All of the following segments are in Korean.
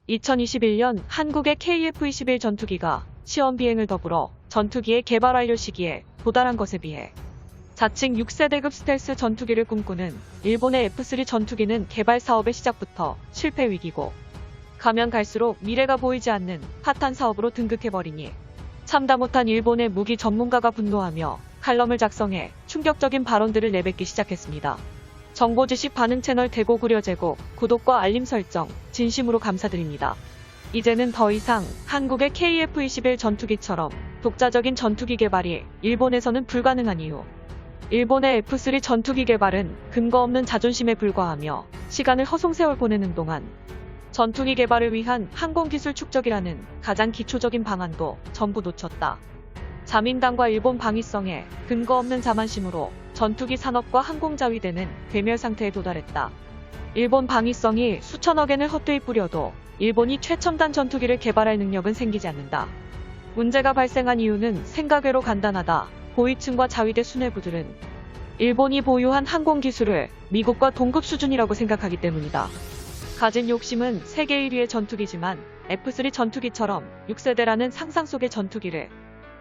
2021년 한국의 KF-21 전투기가 시험 비행을 더불어 전투기의 개발 완료 시기에 도달한 것에 비해 자칭 6세대급 스텔스 전투기를 꿈꾸는 일본의 F3 전투기는 개발 사업의 시작부터 실패 위기고 가면 갈수록 미래가 보이지 않는 파탄 사업으로 등극해버리니 참다 못한 일본의 무기 전문가가 분노하며 칼럼을 작성해 충격적인 발언들을 내뱉기 시작했습니다. 정보지식 반응 채널 대고구려 제공, 구독과 알림 설정 진심으로 감사드립니다. 이제는 더 이상 한국의 KF-21 전투기처럼 독자적인 전투기 개발이 일본에서는 불가능한 이유. 일본의 F3 전투기 개발은 근거 없는 자존심에 불과하며 시간을 허송세월 보내는 동안 전투기 개발을 위한 항공기술 축적이라는 가장 기초적인 방안도 전부 놓쳤다. 자민당과 일본 방위성에 근거 없는 자만심으로 전투기 산업과 항공자위대는 괴멸 상태에 도달했다. 일본 방위성이 수천억 엔을 헛되이 뿌려도 일본이 최첨단 전투기를 개발할 능력은 생기지 않는다. 문제가 발생한 이유는 생각외로 간단하다. 고위층과 자위대 수뇌부들은 일본이 보유한 항공기술을 미국과 동급 수준이라고 생각하기 때문이다. 가진 욕심은 세계 1위의 전투기지만 F3 전투기처럼 6세대라는 상상 속의 전투기를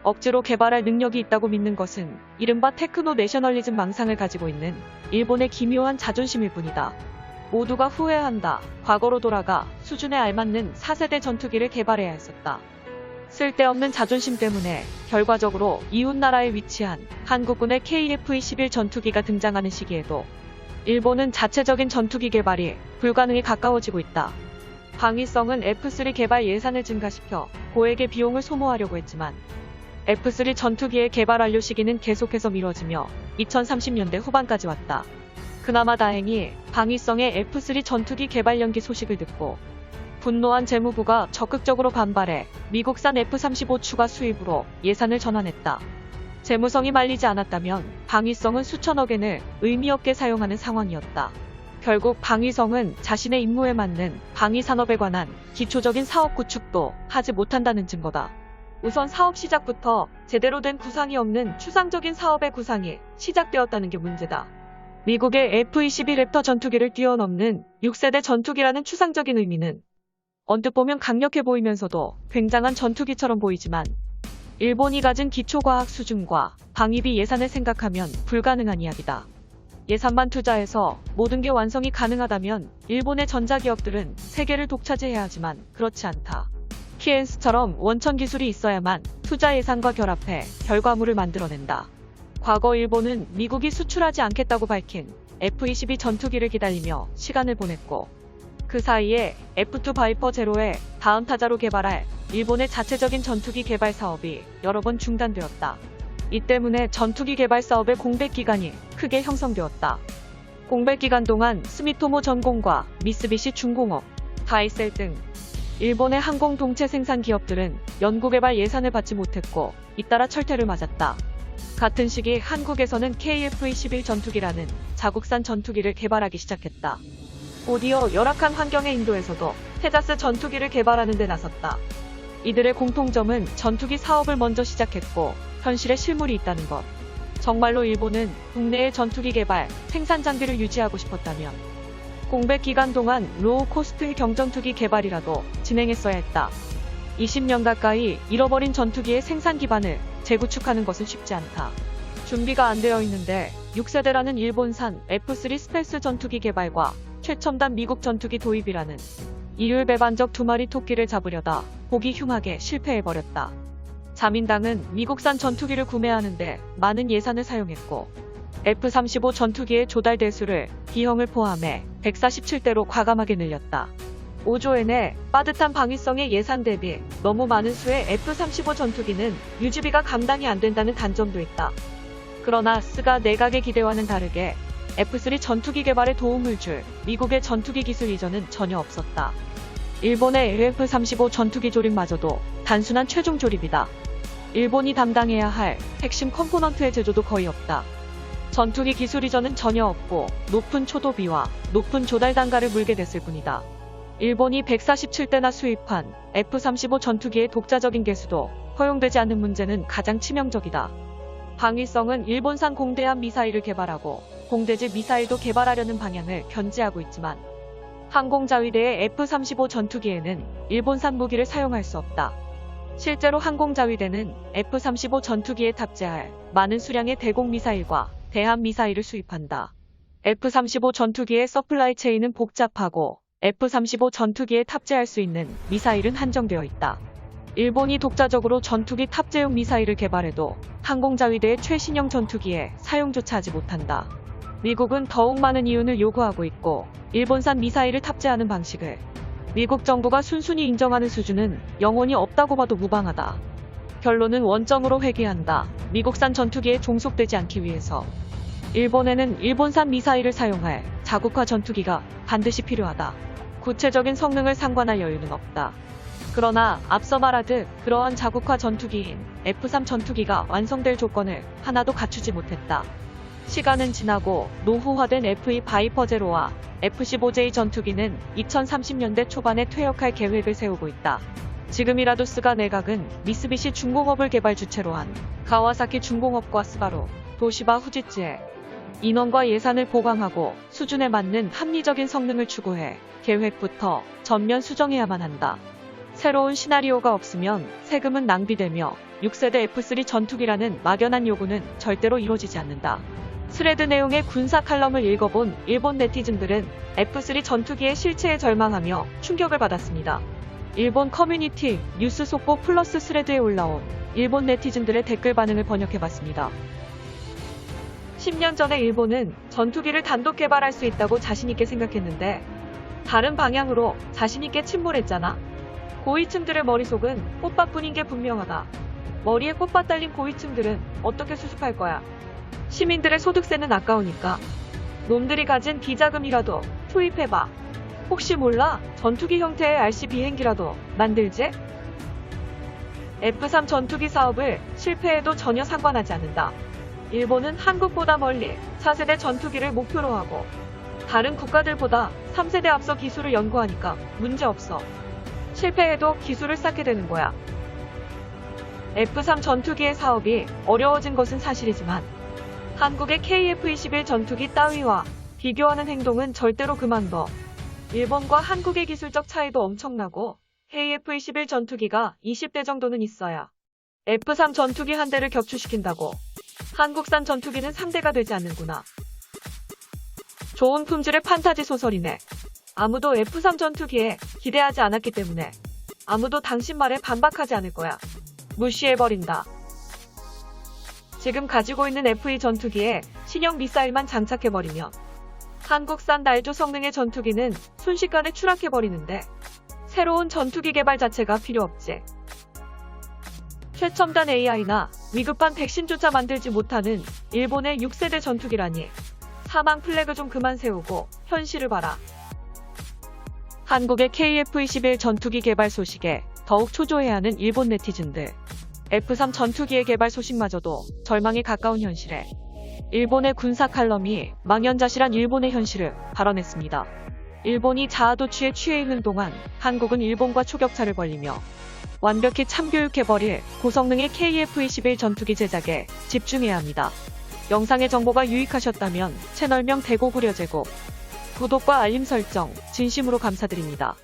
억지로 개발할 능력이 있다고 믿는 것은 이른바 테크노 내셔널리즘 망상을 가지고 있는 일본의 기묘한 자존심일 뿐이다. 모두가 후회한다. 과거로 돌아가 수준에 알맞는 4세대 전투기를 개발해야 했었다. 쓸데없는 자존심 때문에 결과적으로 이웃나라에 위치한 한국군의 KF-21 전투기가 등장하는 시기에도 일본은 자체적인 전투기 개발이 불가능에 가까워지고 있다. 방위성은 F3 개발 예산을 증가시켜 고액의 비용을 소모하려고 했지만 F3 전투기의 개발 완료 시기는 계속해서 미뤄지며 2030년대 후반까지 왔다. 그나마 다행히 방위성의 F3 전투기 개발 연기 소식을 듣고 분노한 재무부가 적극적으로 반발해 미국산 F-35 추가 수입으로 예산을 전환했다. 재무성이 말리지 않았다면 방위성은 수천억 엔을 의미 없게 사용하는 상황이었다. 결국 방위성은 자신의 임무에 맞는 방위산업에 관한 기초적인 사업 구축도 하지 못한다는 증거다. 우선 사업 시작부터 제대로 된 구상이 없는 추상적인 사업의 구상이 시작되었다는 게 문제다. 미국의 F-22 랩터 전투기를 뛰어넘는 6세대 전투기라는 추상적인 의미는 언뜻 보면 강력해 보이면서도 굉장한 전투기처럼 보이지만 일본이 가진 기초과학 수준과 방위비 예산을 생각하면 불가능한 이야기다. 예산만 투자해서 모든 게 완성이 가능하다면 일본의 전자기업들은 세계를 독차지해야 하지만 그렇지 않다. 키엔스처럼 원천 기술이 있어야만 투자 예산과 결합해 결과물을 만들어낸다. 과거 일본은 미국이 수출하지 않겠다고 밝힌 F-22 전투기를 기다리며 시간을 보냈고 그 사이에 F-2 바이퍼 제로의 다음 타자로 개발할 일본의 자체적인 전투기 개발 사업이 여러 번 중단되었다. 이 때문에 전투기 개발 사업의 공백 기간이 크게 형성되었다. 공백 기간 동안 스미토모 전공과 미쓰비시 중공업, 다이셀 등 일본의 항공 동체 생산 기업들은 연구개발 예산을 받지 못했고 잇따라 철퇴를 맞았다. 같은 시기 한국에서는 KF-21 전투기라는 자국산 전투기를 개발하기 시작했다. 곧이어 열악한 환경의 인도에서도 테자스 전투기를 개발하는 데 나섰다. 이들의 공통점은 전투기 사업을 먼저 시작했고 현실에 실물이 있다는 것. 정말로 일본은 국내의 전투기 개발, 생산 장비를 유지하고 싶었다면 공백 기간 동안 로우 코스트의 경전투기 개발이라도 진행했어야 했다. 20년 가까이 잃어버린 전투기의 생산 기반을 재구축하는 것은 쉽지 않다. 준비가 안 되어 있는데 6세대라는 일본산 F3 스텔스 전투기 개발과 최첨단 미국 전투기 도입이라는 이율배반적 두 마리 토끼를 잡으려다 보기 흉하게 실패해버렸다. 자민당은 미국산 전투기를 구매하는데 많은 예산을 사용했고 F-35 전투기의 조달 대수를 B형을 포함해 147대로 과감하게 늘렸다. 5조 엔의 빠듯한 방위성의 예산 대비 너무 많은 수의 F-35 전투기는 유지비가 감당이 안 된다는 단점도 있다. 그러나 스가 내각의 기대와는 다르게 F-3 전투기 개발에 도움을 줄 미국의 전투기 기술 이전은 전혀 없었다. 일본의 F-35 전투기 조립마저도 단순한 최종 조립이다. 일본이 담당해야 할 핵심 컴포넌트의 제조도 거의 없다. 전투기 기술 이전은 전혀 없고 높은 초도비와 높은 조달 단가를 물게 됐을 뿐이다. 일본이 147대나 수입한 F-35 전투기의 독자적인 개수도 허용되지 않는 문제는 가장 치명적이다. 방위성은 일본산 공대함 미사일을 개발하고 공대지 미사일도 개발하려는 방향을 견지하고 있지만 항공자위대의 F-35 전투기에는 일본산 무기를 사용할 수 없다. 실제로 항공자위대는 F-35 전투기에 탑재할 많은 수량의 대공미사일과 대함미사일을 수입한다. F-35 전투기의 서플라이 체인은 복잡하고 F-35 전투기에 탑재할 수 있는 미사일은 한정되어 있다. 일본이 독자적으로 전투기 탑재용 미사일을 개발해도 항공자위대의 최신형 전투기에 사용조차 하지 못한다. 미국은 더욱 많은 이윤을 요구하고 있고 일본산 미사일을 탑재하는 방식을 미국 정부가 순순히 인정하는 수준은 영원히 없다고 봐도 무방하다. 결론은 원점으로 회귀한다. 미국산 전투기에 종속되지 않기 위해서 일본에는 일본산 미사일을 사용할 자국화 전투기가 반드시 필요하다. 구체적인 성능을 상관할 여유는 없다. 그러나 앞서 말하듯 그러한 자국화 전투기인 F-3 전투기가 완성될 조건을 하나도 갖추지 못했다. 시간은 지나고 노후화된 F-2 바이퍼 제로와 F-15J 전투기는 2030년대 초반에 퇴역할 계획을 세우고 있다. 지금이라도 스가 내각은 미쓰비시 중공업을 개발 주체로 한 가와사키 중공업과 스바루, 도시바 후지츠에 인원과 예산을 보강하고 수준에 맞는 합리적인 성능을 추구해 계획부터 전면 수정해야만 한다. 새로운 시나리오가 없으면 세금은 낭비되며 6세대 F-3 전투기라는 막연한 요구는 절대로 이루어지지 않는다. 스레드 내용의 군사 칼럼을 읽어본 일본 네티즌들은 F-3 전투기의 실체에 절망하며 충격을 받았습니다. 일본 커뮤니티 뉴스 속보 플러스 스레드에 올라온 일본 네티즌들의 댓글 반응을 번역해봤습니다. 10년 전에 일본은 전투기를 단독 개발할 수 있다고 자신있게 생각했는데 다른 방향으로 자신있게 침몰했잖아. 고위층들의 머릿속은 꽃밭뿐인 게 분명하다. 머리에 꽃밭 달린 고위층들은 어떻게 수습할 거야? 시민들의 소득세는 아까우니까 놈들이 가진 비자금이라도 투입해봐. 혹시 몰라 전투기 형태의 RC 비행기라도 만들지? F-3 전투기 사업을 실패해도 전혀 상관하지 않는다. 일본은 한국보다 멀리 4세대 전투기를 목표로 하고 다른 국가들보다 3세대 앞서 기술을 연구하니까 문제없어. 실패해도 기술을 쌓게 되는 거야. F-3 전투기의 사업이 어려워진 것은 사실이지만 한국의 KF-21 전투기 따위와 비교하는 행동은 절대로 그만둬. 일본과 한국의 기술적 차이도 엄청나고 KF-21 전투기가 20대 정도는 있어야 F-3 전투기 한 대를 격추시킨다고 한국산 전투기는 상대가 되지 않는구나. 좋은 품질의 판타지 소설이네. 아무도 F-3 전투기에 기대하지 않았기 때문에 아무도 당신 말에 반박하지 않을 거야. 무시해버린다. 지금 가지고 있는 F-2 전투기에 신형 미사일만 장착해버리면 한국산 날조 성능의 전투기는 순식간에 추락해버리는데 새로운 전투기 개발 자체가 필요 없지. 최첨단 AI나 위급한 백신조차 만들지 못하는 일본의 6세대 전투기라니 사망 플래그 좀 그만 세우고 현실을 봐라. 한국의 KF-21 전투기 개발 소식에 더욱 초조해하는 일본 네티즌들. F-3 전투기의 개발 소식마저도 절망에 가까운 현실에 일본의 군사 칼럼이 망연자실한 일본의 현실을 발언했습니다. 일본이 자아도취에 취해 있는 동안 한국은 일본과 초격차를 벌이며 완벽히 참교육해버릴 고성능의 KF-21 전투기 제작에 집중해야 합니다. 영상의 정보가 유익하셨다면 채널명 대고구려제고 구독과 알림 설정 진심으로 감사드립니다.